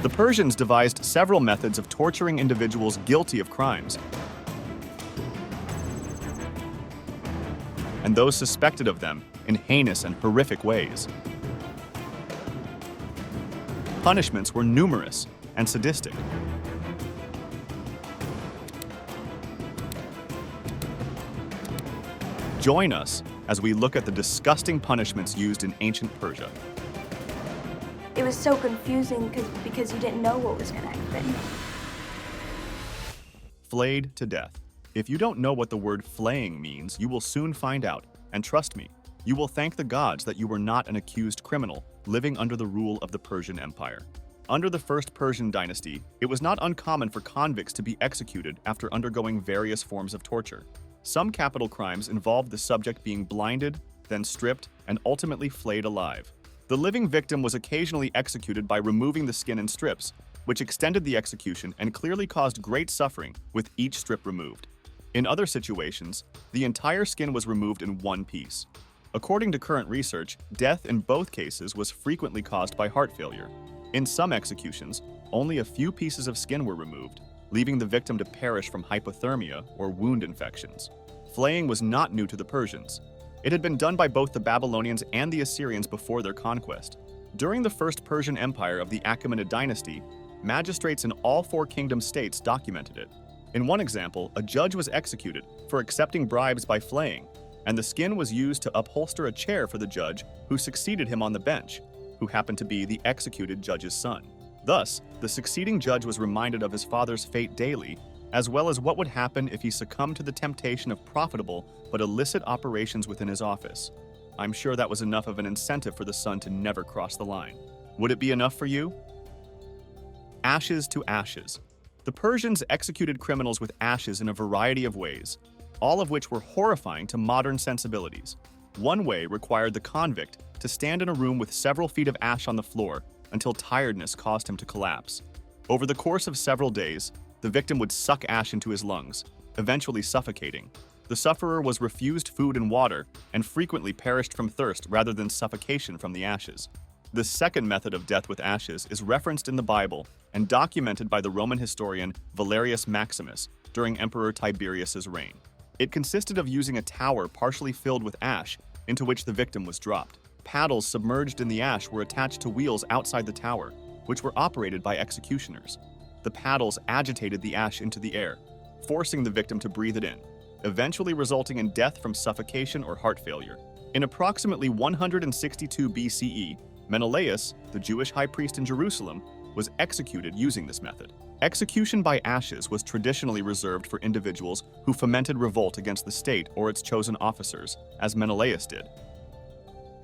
The Persians devised several methods of torturing individuals guilty of crimes, and those suspected of them in heinous and horrific ways. Punishments were numerous and sadistic. Join us as we look at the disgusting punishments used in ancient Persia. It was so confusing because you didn't know what was going to happen. Flayed to death. If you don't know what the word flaying means, you will soon find out. And trust me, you will thank the gods that you were not an accused criminal living under the rule of the Persian Empire. Under the first Persian dynasty, it was not uncommon for convicts to be executed after undergoing various forms of torture. Some capital crimes involved the subject being blinded, then stripped, and ultimately flayed alive. The living victim was occasionally executed by removing the skin in strips, which extended the execution and clearly caused great suffering with each strip removed. In other situations, the entire skin was removed in one piece. According to current research, death in both cases was frequently caused by heart failure. In some executions, only a few pieces of skin were removed, leaving the victim to perish from hypothermia or wound infections. Flaying was not new to the Persians. It had been done by both the Babylonians and the Assyrians before their conquest. During the first Persian Empire of the Achaemenid dynasty, magistrates in all four kingdom states documented it. In one example, a judge was executed for accepting bribes by flaying, and the skin was used to upholster a chair for the judge who succeeded him on the bench, who happened to be the executed judge's son. Thus, the succeeding judge was reminded of his father's fate daily, as well as what would happen if he succumbed to the temptation of profitable but illicit operations within his office. I'm sure that was enough of an incentive for the son to never cross the line. Would it be enough for you? Ashes to ashes. The Persians executed criminals with ashes in a variety of ways, all of which were horrifying to modern sensibilities. One way required the convict to stand in a room with several feet of ash on the floor until tiredness caused him to collapse. Over the course of several days, the victim would suck ash into his lungs, eventually suffocating. The sufferer was refused food and water and frequently perished from thirst rather than suffocation from the ashes. The second method of death with ashes is referenced in the Bible and documented by the Roman historian Valerius Maximus during Emperor Tiberius's reign. It consisted of using a tower partially filled with ash into which the victim was dropped. Paddles submerged in the ash were attached to wheels outside the tower, which were operated by executioners. The paddles agitated the ash into the air, forcing the victim to breathe it in, eventually resulting in death from suffocation or heart failure. In approximately 162 BCE, Menelaus, the Jewish high priest in Jerusalem, was executed using this method. Execution by ashes was traditionally reserved for individuals who fomented revolt against the state or its chosen officers, as Menelaus did.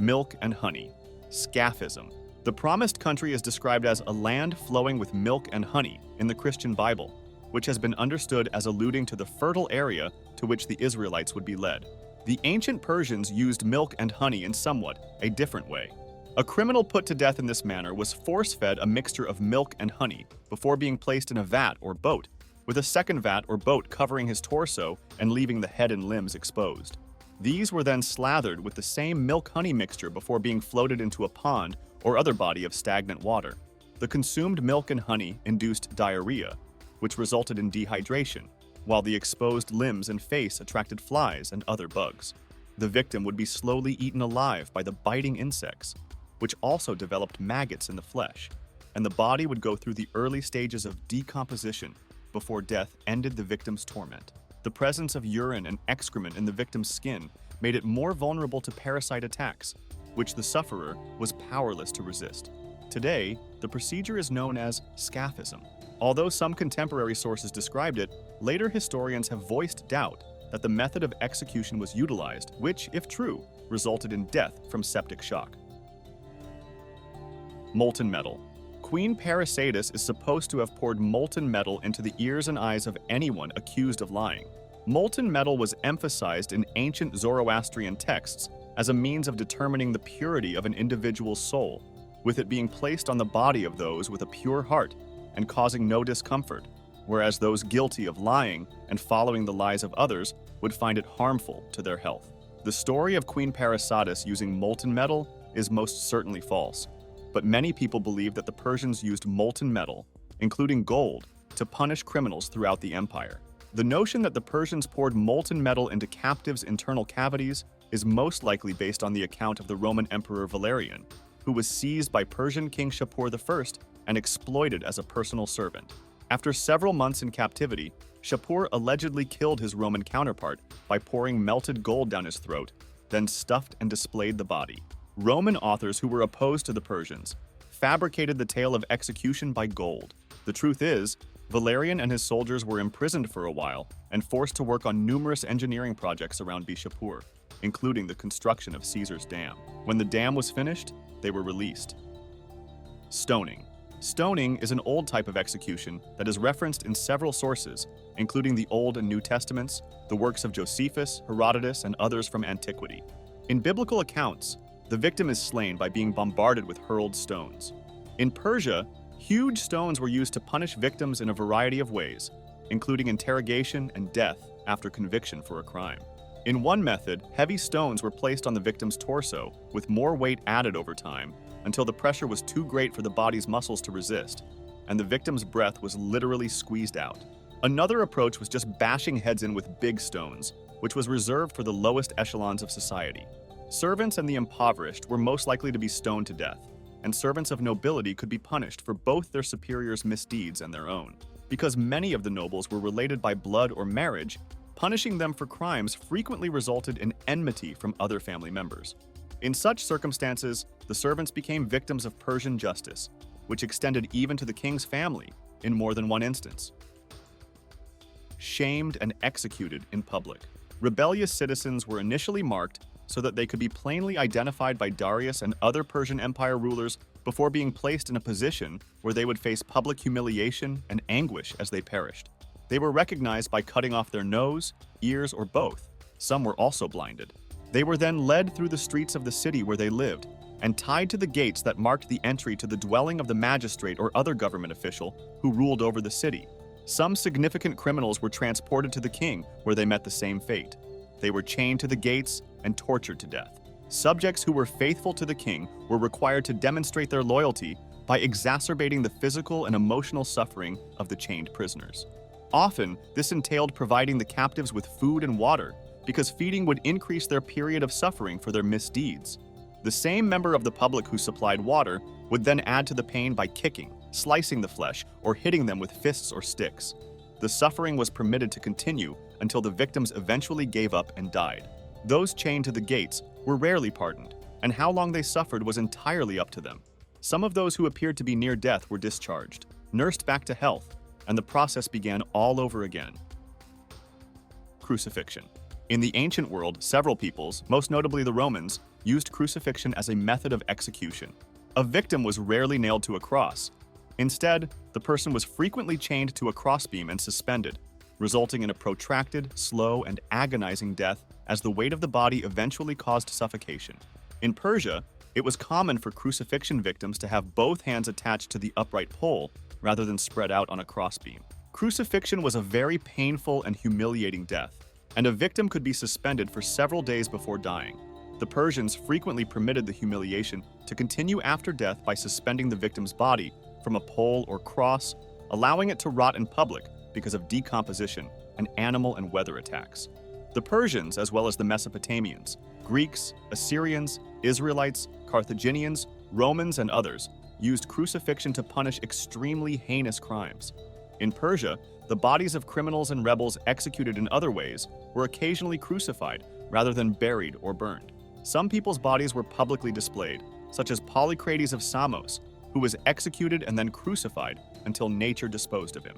Milk and honey. Scaphism. The promised country is described as a land flowing with milk and honey in the Christian Bible, which has been understood as alluding to the fertile area to which the Israelites would be led. The ancient Persians used milk and honey in somewhat a different way. A criminal put to death in this manner was force-fed a mixture of milk and honey before being placed in a vat or boat, with a second vat or boat covering his torso and leaving the head and limbs exposed. These were then slathered with the same milk-honey mixture before being floated into a pond or other body of stagnant water. The consumed milk and honey induced diarrhea, which resulted in dehydration, while the exposed limbs and face attracted flies and other bugs. The victim would be slowly eaten alive by the biting insects, which also developed maggots in the flesh, and the body would go through the early stages of decomposition before death ended the victim's torment. The presence of urine and excrement in the victim's skin made it more vulnerable to parasite attacks, which the sufferer was powerless to resist. Today, the procedure is known as scaphism. Although some contemporary sources described it, later historians have voiced doubt that the method of execution was utilized, which, if true, resulted in death from septic shock. Molten metal. Queen Parasadis is supposed to have poured molten metal into the ears and eyes of anyone accused of lying. Molten metal was emphasized in ancient Zoroastrian texts as a means of determining the purity of an individual's soul, with it being placed on the body of those with a pure heart and causing no discomfort, whereas those guilty of lying and following the lies of others would find it harmful to their health. The story of Queen Parasadis using molten metal is most certainly false. but many people believe that the Persians used molten metal, including gold, to punish criminals throughout the empire. The notion that the Persians poured molten metal into captives' internal cavities is most likely based on the account of the Roman Emperor Valerian, who was seized by Persian King Shapur I and exploited as a personal servant. After several months in captivity, Shapur allegedly killed his Roman counterpart by pouring melted gold down his throat, then stuffed and displayed the body. Roman authors who were opposed to the Persians fabricated the tale of execution by gold. The truth is, Valerian and his soldiers were imprisoned for a while and forced to work on numerous engineering projects around Bishapur, including the construction of Caesar's dam. When the dam was finished, they were released. Stoning. Stoning is an old type of execution that is referenced in several sources, including the Old and New Testaments, the works of Josephus, Herodotus, and others from antiquity. In biblical accounts, the victim is slain by being bombarded with hurled stones. In Persia, huge stones were used to punish victims in a variety of ways, including interrogation and death after conviction for a crime. In one method, heavy stones were placed on the victim's torso, with more weight added over time, until the pressure was too great for the body's muscles to resist, and the victim's breath was literally squeezed out. Another approach was just bashing heads in with big stones, which was reserved for the lowest echelons of society. Servants and the impoverished were most likely to be stoned to death, and servants of nobility could be punished for both their superiors' misdeeds and their own. Because many of the nobles were related by blood or marriage, punishing them for crimes frequently resulted in enmity from other family members. In such circumstances, the servants became victims of Persian justice, which extended even to the king's family in more than one instance. Shamed and executed in public. Rebellious citizens were initially marked so that they could be plainly identified by Darius and other Persian Empire rulers before being placed in a position where they would face public humiliation and anguish as they perished. They were recognized by cutting off their nose, ears, or both. Some were also blinded. They were then led through the streets of the city where they lived and tied to the gates that marked the entry to the dwelling of the magistrate or other government official who ruled over the city. Some significant criminals were transported to the king, where they met the same fate. They were chained to the gates and tortured to death. Subjects who were faithful to the king were required to demonstrate their loyalty by exacerbating the physical and emotional suffering of the chained prisoners. Often, this entailed providing the captives with food and water, because feeding would increase their period of suffering for their misdeeds. The same member of the public who supplied water would then add to the pain by kicking, slicing the flesh, or hitting them with fists or sticks. The suffering was permitted to continue until the victims eventually gave up and died. Those chained to the gates were rarely pardoned, and how long they suffered was entirely up to them. Some of those who appeared to be near death were discharged, nursed back to health, and the process began all over again. Crucifixion. In the ancient world, several peoples, most notably the Romans, used crucifixion as a method of execution. A victim was rarely nailed to a cross. Instead, the person was frequently chained to a crossbeam and suspended, resulting in a protracted, slow, and agonizing death as the weight of the body eventually caused suffocation. In Persia, it was common for crucifixion victims to have both hands attached to the upright pole rather than spread out on a crossbeam. Crucifixion was a very painful and humiliating death, and a victim could be suspended for several days before dying. The Persians frequently permitted the humiliation to continue after death by suspending the victim's body from a pole or cross, allowing it to rot in public because of decomposition and animal and weather attacks. The Persians, as well as the Mesopotamians, Greeks, Assyrians, Israelites, Carthaginians, Romans, and others, used crucifixion to punish extremely heinous crimes. In Persia, the bodies of criminals and rebels executed in other ways were occasionally crucified rather than buried or burned. Some people's bodies were publicly displayed, such as Polycrates of Samos, who was executed and then crucified until nature disposed of him.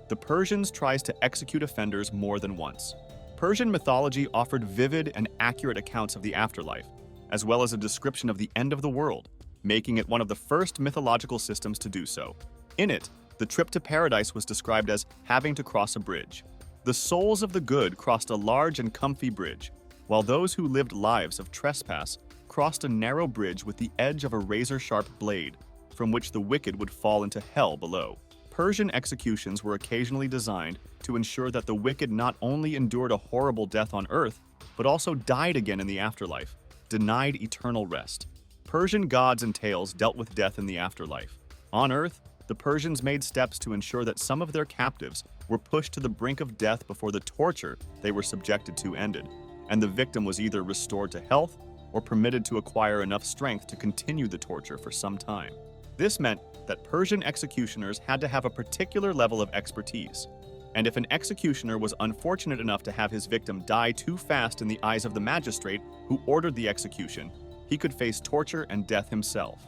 The Persians tries to execute offenders more than once. Persian mythology offered vivid and accurate accounts of the afterlife, as well as a description of the end of the world, making it one of the first mythological systems to do so. In it, the trip to paradise was described as having to cross a bridge. The souls of the good crossed a large and comfy bridge, while those who lived lives of trespass crossed a narrow bridge with the edge of a razor-sharp blade, from which the wicked would fall into hell below. Persian executions were occasionally designed to ensure that the wicked not only endured a horrible death on earth, but also died again in the afterlife, denied eternal rest. Persian gods and tales dealt with death in the afterlife. On Earth, the Persians made steps to ensure that some of their captives were pushed to the brink of death before the torture they were subjected to ended, and the victim was either restored to health or permitted to acquire enough strength to continue the torture for some time. This meant that Persian executioners had to have a particular level of expertise, and if an executioner was unfortunate enough to have his victim die too fast in the eyes of the magistrate who ordered the execution, he could face torture and death himself.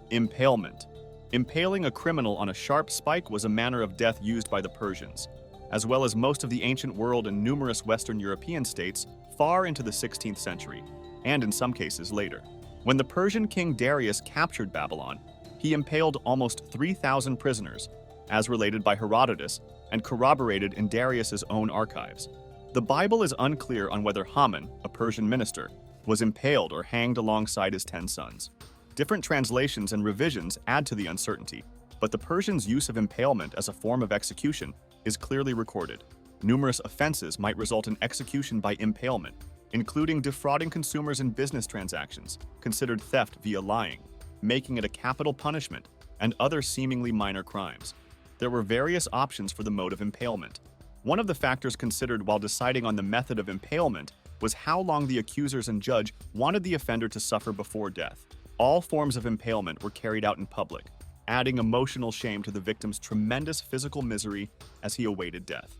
Impalement. Impaling a criminal on a sharp spike was a manner of death used by the Persians, as well as most of the ancient world and numerous Western European states far into the 16th century, and in some cases later. When the Persian king Darius captured Babylon, he impaled almost 3,000 prisoners, as related by Herodotus and corroborated in Darius's own archives. The Bible is unclear on whether Haman, a Persian minister, was impaled or hanged alongside his 10 sons. Different translations and revisions add to the uncertainty, but the Persians' use of impalement as a form of execution is clearly recorded. Numerous offenses might result in execution by impalement, including defrauding consumers in business transactions, considered theft via lying, making it a capital punishment, and other seemingly minor crimes. There were various options for the mode of impalement. One of the factors considered while deciding on the method of impalement was how long the accusers and judge wanted the offender to suffer before death. All forms of impalement were carried out in public, adding emotional shame to the victim's tremendous physical misery as he awaited death,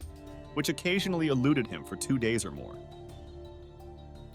which occasionally eluded him for 2 days or more.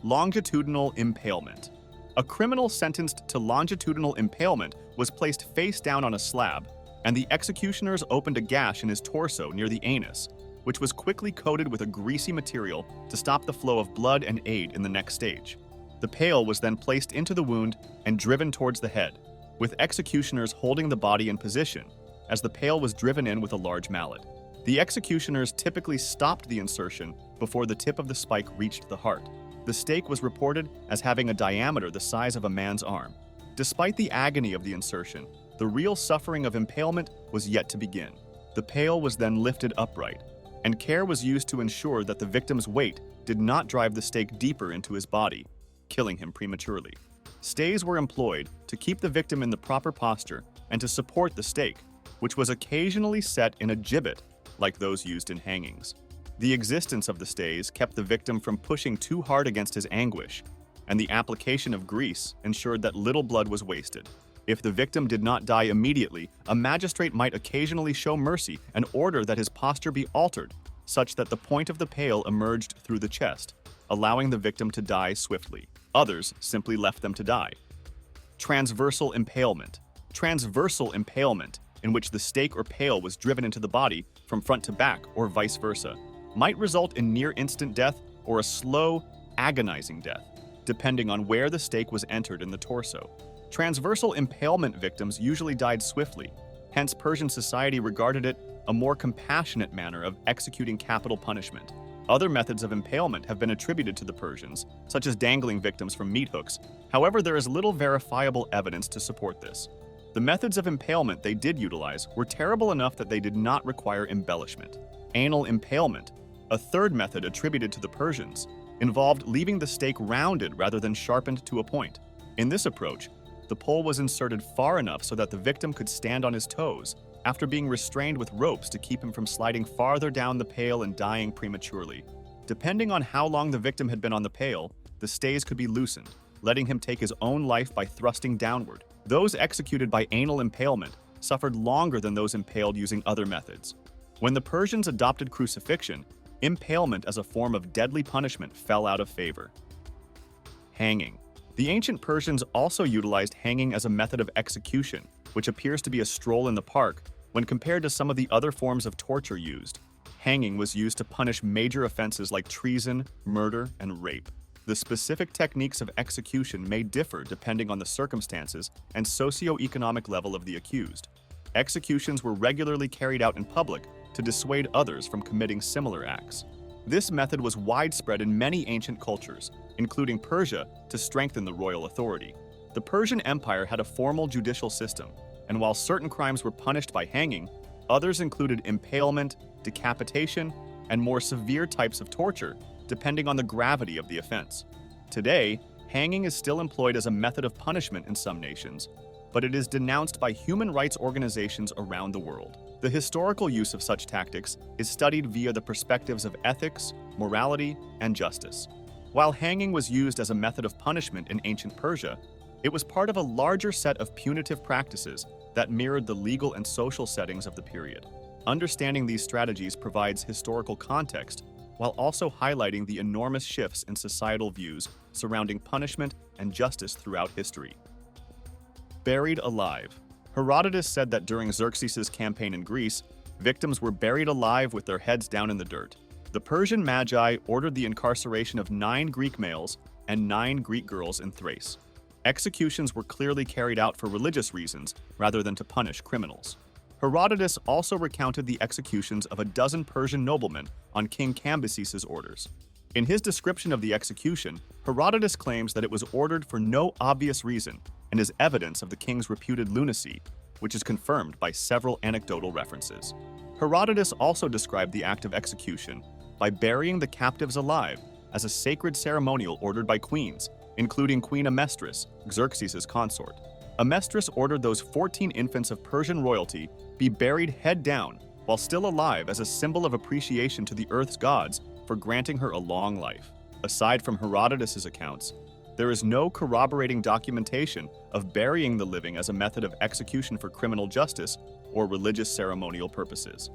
Longitudinal impalement. A criminal sentenced to longitudinal impalement was placed face down on a slab, and the executioners opened a gash in his torso near the anus, which was quickly coated with a greasy material to stop the flow of blood and aid in the next stage. The pail was then placed into the wound and driven towards the head, with executioners holding the body in position as the pail was driven in with a large mallet. The executioners typically stopped the insertion before the tip of the spike reached the heart. The stake was reported as having a diameter the size of a man's arm. Despite the agony of the insertion, the real suffering of impalement was yet to begin. The pail was then lifted upright, and care was used to ensure that the victim's weight did not drive the stake deeper into his body, killing him prematurely. Stays were employed to keep the victim in the proper posture and to support the stake, which was occasionally set in a gibbet like those used in hangings. The existence of the stays kept the victim from pushing too hard against his anguish, and the application of grease ensured that little blood was wasted. If the victim did not die immediately, a magistrate might occasionally show mercy and order that his posture be altered, such that the point of the pail emerged through the chest, allowing the victim to die swiftly. Others simply left them to die. Transversal impalement. Transversal impalement, in which the stake or pail was driven into the body from front to back or vice versa, might result in near-instant death or a slow, agonizing death, depending on where the stake was entered in the torso. Transversal impalement victims usually died swiftly, hence Persian society regarded it a more compassionate manner of executing capital punishment. Other methods of impalement have been attributed to the Persians, such as dangling victims from meat hooks. However, there is little verifiable evidence to support this. The methods of impalement they did utilize were terrible enough that they did not require embellishment. Anal impalement, a third method attributed to the Persians, involved leaving the stake rounded rather than sharpened to a point. In this approach, the pole was inserted far enough so that the victim could stand on his toes, after being restrained with ropes to keep him from sliding farther down the pail and dying prematurely. Depending on how long the victim had been on the pail, the stays could be loosened, letting him take his own life by thrusting downward. Those executed by anal impalement suffered longer than those impaled using other methods. When the Persians adopted crucifixion, impalement as a form of deadly punishment fell out of favor. Hanging. The ancient Persians also utilized hanging as a method of execution, which appears to be a stroll in the park when compared to some of the other forms of torture used. Hanging was used to punish major offenses like treason, murder, and rape. The specific techniques of execution may differ depending on the circumstances and socio-economic level of the accused. Executions were regularly carried out in public to dissuade others from committing similar acts. This method was widespread in many ancient cultures, including Persia, to strengthen the royal authority. The Persian Empire had a formal judicial system, and while certain crimes were punished by hanging, others included impalement, decapitation, and more severe types of torture, depending on the gravity of the offense. Today, hanging is still employed as a method of punishment in some nations, but it is denounced by human rights organizations around the world. The historical use of such tactics is studied via the perspectives of ethics, morality, and justice. While hanging was used as a method of punishment in ancient Persia, it was part of a larger set of punitive practices that mirrored the legal and social settings of the period. Understanding these strategies provides historical context while also highlighting the enormous shifts in societal views surrounding punishment and justice throughout history. Buried alive. Herodotus said that during Xerxes' campaign in Greece, victims were buried alive with their heads down in the dirt. The Persian Magi ordered the incarceration of 9 Greek males and 9 Greek girls in Thrace. Executions were clearly carried out for religious reasons rather than to punish criminals. Herodotus also recounted the executions of a dozen Persian noblemen on King Cambyses' orders. In his description of the execution, Herodotus claims that it was ordered for no obvious reason and is evidence of the king's reputed lunacy, which is confirmed by several anecdotal references. Herodotus also described the act of execution by burying the captives alive as a sacred ceremonial ordered by queens, including Queen Amestris, Xerxes' consort. Amestris ordered those 14 infants of Persian royalty be buried head down while still alive as a symbol of appreciation to the earth's gods for granting her a long life. Aside from Herodotus' accounts, there is no corroborating documentation of burying the living as a method of execution for criminal justice or religious ceremonial purposes.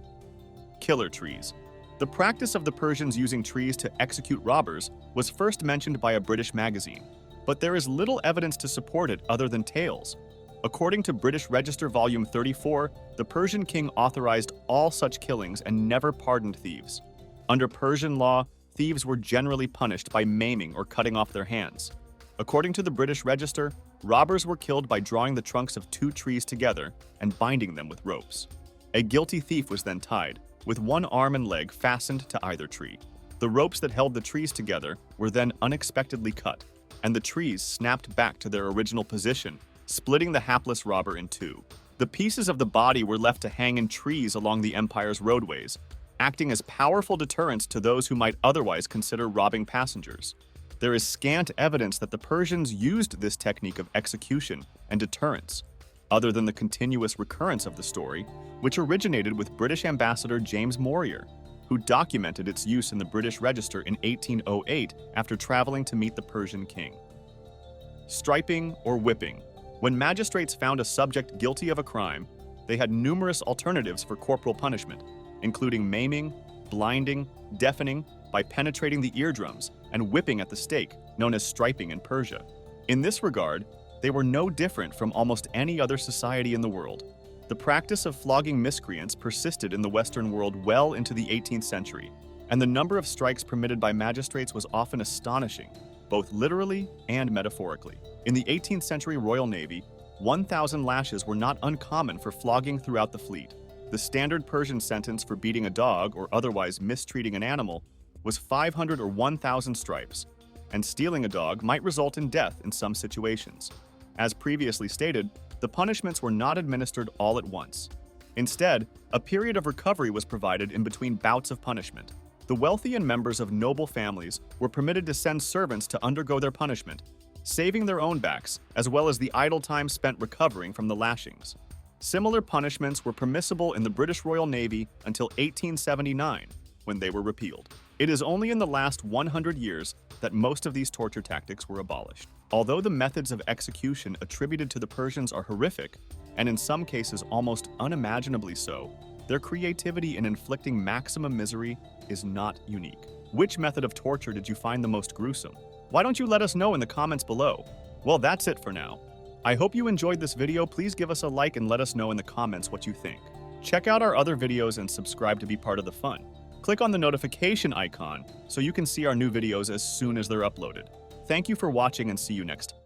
Killer trees. The practice of the Persians using trees to execute robbers was first mentioned by a British magazine, but there is little evidence to support it other than tales. According to British Register Volume 34, the Persian king authorized all such killings and never pardoned thieves. Under Persian law, thieves were generally punished by maiming or cutting off their hands. According to the British Register, robbers were killed by drawing the trunks of 2 trees together and binding them with ropes. A guilty thief was then tied, with one arm and leg fastened to either tree. The ropes that held the trees together were then unexpectedly cut, and the trees snapped back to their original position, splitting the hapless robber in 2. The pieces of the body were left to hang in trees along the empire's roadways, acting as powerful deterrents to those who might otherwise consider robbing passengers. There is scant evidence that the Persians used this technique of execution and deterrence, other than the continuous recurrence of the story, which originated with British ambassador James Morier, who documented its use in the British Register in 1808 after traveling to meet the Persian king. Striping or whipping. When magistrates found a subject guilty of a crime, they had numerous alternatives for corporal punishment, including maiming, blinding, deafening by penetrating the eardrums, and whipping at the stake, known as striping in Persia. In this regard, they were no different from almost any other society in the world. The practice of flogging miscreants persisted in the Western world well into the 18th century, and the number of strikes permitted by magistrates was often astonishing, both literally and metaphorically. In the 18th century Royal Navy, 1,000 lashes were not uncommon for flogging throughout the fleet. The standard Persian sentence for beating a dog or otherwise mistreating an animal was 500 or 1,000 stripes, and stealing a dog might result in death in some situations. As previously stated, the punishments were not administered all at once. Instead, a period of recovery was provided in between bouts of punishment. The wealthy and members of noble families were permitted to send servants to undergo their punishment, saving their own backs, as well as the idle time spent recovering from the lashings. Similar punishments were permissible in the British Royal Navy until 1879, when they were repealed. It is only in the last 100 years that most of these torture tactics were abolished. Although the methods of execution attributed to the Persians are horrific, and in some cases almost unimaginably so, their creativity in inflicting maximum misery is not unique. Which method of torture did you find the most gruesome? Why don't you let us know in the comments below? Well, that's it for now. I hope you enjoyed this video. Please give us a like and let us know in the comments what you think. Check out our other videos and subscribe to be part of the fun. Click on the notification icon so you can see our new videos as soon as they're uploaded. Thank you for watching and see you next time.